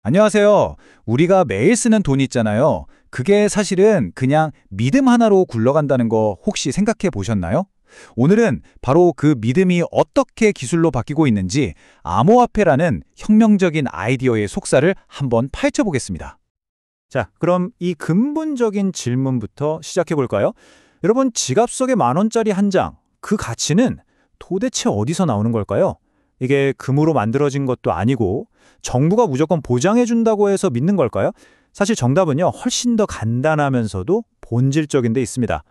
안녕하세요. 우리가 매일 쓰는 돈 있잖아요. 그게 사실은 그냥 믿음 하나로 굴러간다는 거 혹시 생각해 보셨나요? 오늘은 바로 그 믿음이 어떻게 기술로 바뀌고 있는지 암호화폐라는 혁명적인 아이디어의 속살을 한번 파헤쳐 보겠습니다. 자, 그럼 이 근본적인 질문부터 시작해 볼까요? 여러분, 지갑 속에 10,000원짜리 한 장, 그 가치는 도대체 어디서 나오는 걸까요? 이게 금으로 만들어진 것도 아니고 정부가 무조건 보장해 준다고 해서 믿는 걸까요? 사실 정답은요, 훨씬 더 간단하면서도 본질적인 데 있습니다.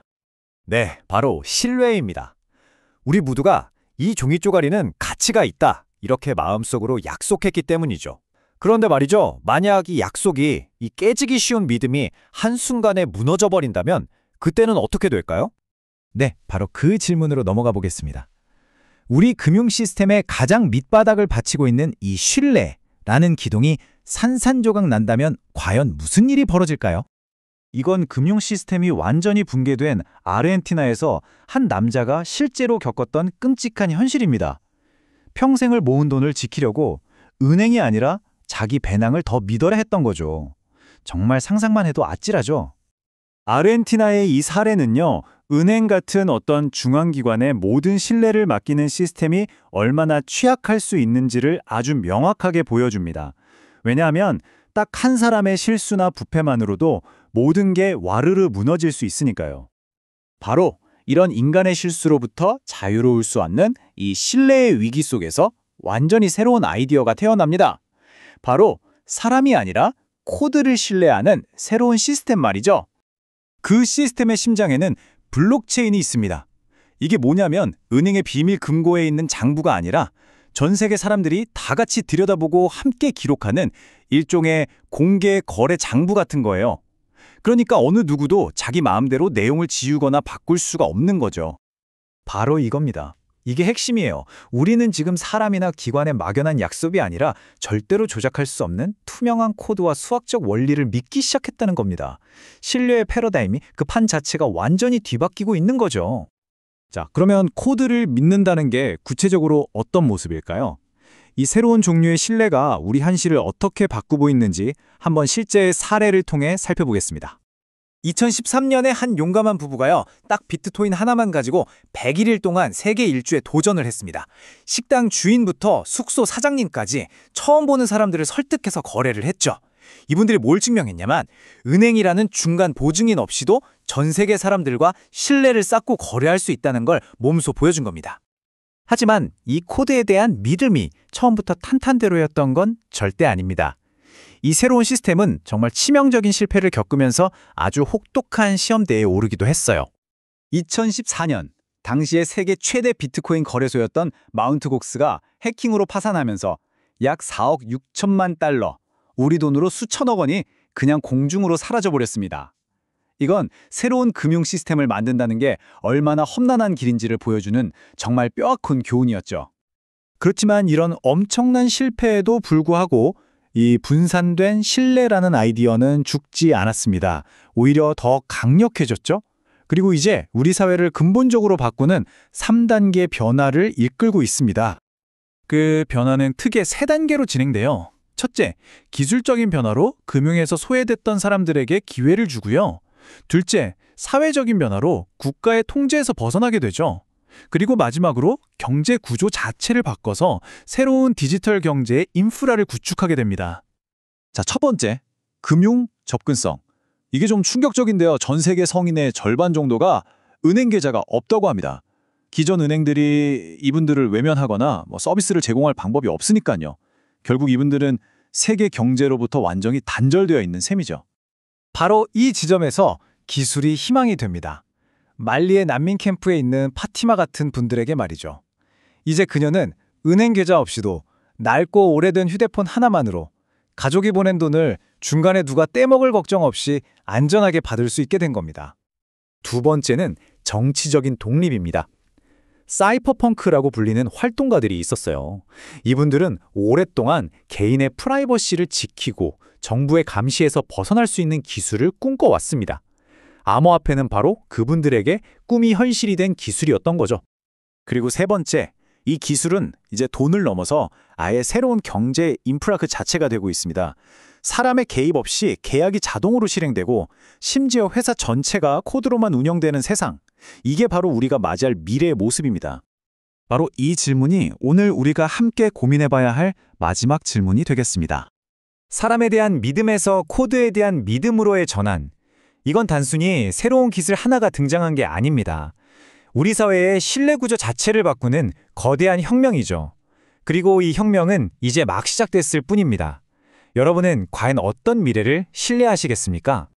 네, 바로 신뢰입니다. 우리 모두가 이 종이 쪼가리는 가치가 있다, 이렇게 마음속으로 약속했기 때문이죠. 그런데 말이죠, 만약 이 약속이, 이 깨지기 쉬운 믿음이 한순간에 무너져 버린다면 그때는 어떻게 될까요? 네, 바로 그 질문으로 넘어가 보겠습니다. 우리 금융 시스템의 가장 밑바닥을 받치고 있는 이 신뢰라는 기둥이 산산조각 난다면 과연 무슨 일이 벌어질까요? 이건 금융 시스템이 완전히 붕괴된 아르헨티나에서 한 남자가 실제로 겪었던 끔찍한 현실입니다. 평생을 모은 돈을 지키려고 은행이 아니라 자기 배낭을 더 믿어야 했던 거죠. 정말 상상만 해도 아찔하죠? 아르헨티나의 이 사례는요, 은행 같은 어떤 중앙기관에 모든 신뢰를 맡기는 시스템이 얼마나 취약할 수 있는지를 아주 명확하게 보여줍니다. 왜냐하면 딱 한 사람의 실수나 부패만으로도 모든 게 와르르 무너질 수 있으니까요. 바로 이런 인간의 실수로부터 자유로울 수 없는 이 신뢰의 위기 속에서 완전히 새로운 아이디어가 태어납니다. 바로 사람이 아니라 코드를 신뢰하는 새로운 시스템 말이죠. 그 시스템의 심장에는 블록체인이 있습니다. 이게 뭐냐면 은행의 비밀 금고에 있는 장부가 아니라 전 세계 사람들이 다 같이 들여다보고 함께 기록하는 일종의 공개 거래 장부 같은 거예요. 그러니까 어느 누구도 자기 마음대로 내용을 지우거나 바꿀 수가 없는 거죠. 바로 이겁니다. 이게 핵심이에요. 우리는 지금 사람이나 기관의 막연한 약속이 아니라 절대로 조작할 수 없는 투명한 코드와 수학적 원리를 믿기 시작했다는 겁니다. 신뢰의 패러다임이 그 판 자체가 완전히 뒤바뀌고 있는 거죠. 자, 그러면 코드를 믿는다는 게 구체적으로 어떤 모습일까요? 이 새로운 종류의 신뢰가 우리 현실을 어떻게 바꾸고 있는지 한번 실제 사례를 통해 살펴보겠습니다. 2013년에 한 용감한 부부가요, 딱 비트코인 하나만 가지고 101일 동안 세계 일주에 도전을 했습니다. 식당 주인부터 숙소 사장님까지 처음 보는 사람들을 설득해서 거래를 했죠. 이분들이 뭘 증명했냐면 은행이라는 중간 보증인 없이도 전 세계 사람들과 신뢰를 쌓고 거래할 수 있다는 걸 몸소 보여준 겁니다. 하지만 이 코드에 대한 믿음이 처음부터 탄탄대로였던 건 절대 아닙니다. 이 새로운 시스템은 정말 치명적인 실패를 겪으면서 아주 혹독한 시험대에 오르기도 했어요. 2014년, 당시의 세계 최대 비트코인 거래소였던 마운트 곡스가 해킹으로 파산하면서 약 4억 6천만 달러, 우리 돈으로 수천억 원이 그냥 공중으로 사라져버렸습니다. 이건 새로운 금융 시스템을 만든다는 게 얼마나 험난한 길인지를 보여주는 정말 뼈아픈 교훈이었죠. 그렇지만 이런 엄청난 실패에도 불구하고 이 분산된 신뢰라는 아이디어는 죽지 않았습니다. 오히려 더 강력해졌죠. 그리고 이제 우리 사회를 근본적으로 바꾸는 3단계 변화를 이끌고 있습니다. 그 변화는 크게 3단계로 진행돼요. 첫째, 기술적인 변화로 금융에서 소외됐던 사람들에게 기회를 주고요. 둘째, 사회적인 변화로 국가의 통제에서 벗어나게 되죠. 그리고 마지막으로 경제 구조 자체를 바꿔서 새로운 디지털 경제의 인프라를 구축하게 됩니다. 자, 첫 번째, 금융 접근성. 이게 좀 충격적인데요. 전 세계 성인의 절반 정도가 은행 계좌가 없다고 합니다. 기존 은행들이 이분들을 외면하거나 서비스를 제공할 방법이 없으니까요. 결국 이분들은 세계 경제로부터 완전히 단절되어 있는 셈이죠. 바로 이 지점에서 기술이 희망이 됩니다. 말리의 난민 캠프에 있는 파티마 같은 분들에게 말이죠. 이제 그녀는 은행 계좌 없이도 낡고 오래된 휴대폰 하나만으로 가족이 보낸 돈을 중간에 누가 떼먹을 걱정 없이 안전하게 받을 수 있게 된 겁니다. 두 번째는 정치적인 독립입니다. 사이퍼펑크라고 불리는 활동가들이 있었어요. 이분들은 오랫동안 개인의 프라이버시를 지키고 정부의 감시에서 벗어날 수 있는 기술을 꿈꿔왔습니다. 암호화폐는 바로 그분들에게 꿈이 현실이 된 기술이었던 거죠. 그리고 세 번째, 이 기술은 이제 돈을 넘어서 아예 새로운 경제 인프라 그 자체가 되고 있습니다. 사람의 개입 없이 계약이 자동으로 실행되고 심지어 회사 전체가 코드로만 운영되는 세상. 이게 바로 우리가 맞이할 미래의 모습입니다. 바로 이 질문이 오늘 우리가 함께 고민해봐야 할 마지막 질문이 되겠습니다. 사람에 대한 믿음에서 코드에 대한 믿음으로의 전환. 이건 단순히 새로운 기술 하나가 등장한 게 아닙니다. 우리 사회의 신뢰 구조 자체를 바꾸는 거대한 혁명이죠. 그리고 이 혁명은 이제 막 시작됐을 뿐입니다. 여러분은 과연 어떤 미래를 신뢰하시겠습니까?